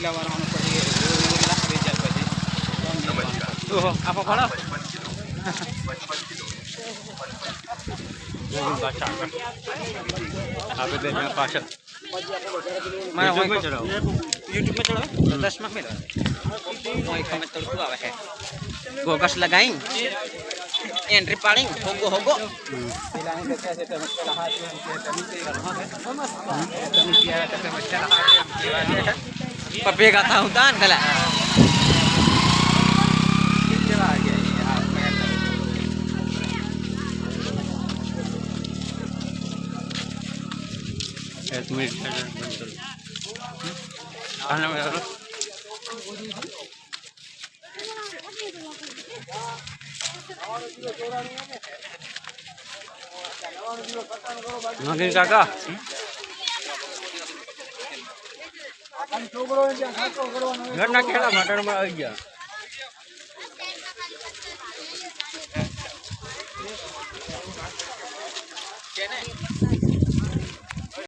જવાનું પછી લાકડી જાય પછી ઓહો આપો ભણો आप इधर यहाँ पाशा मैं YouTube में चलाओ तो 10 में मिला वही कमेंट तड़कू आवे है गोगस लगाई एंट्री पाड़ी होगो पप्पे का था उतान गला एक मिनट खाना में मगन काका घर ना खेला मटन में आई गया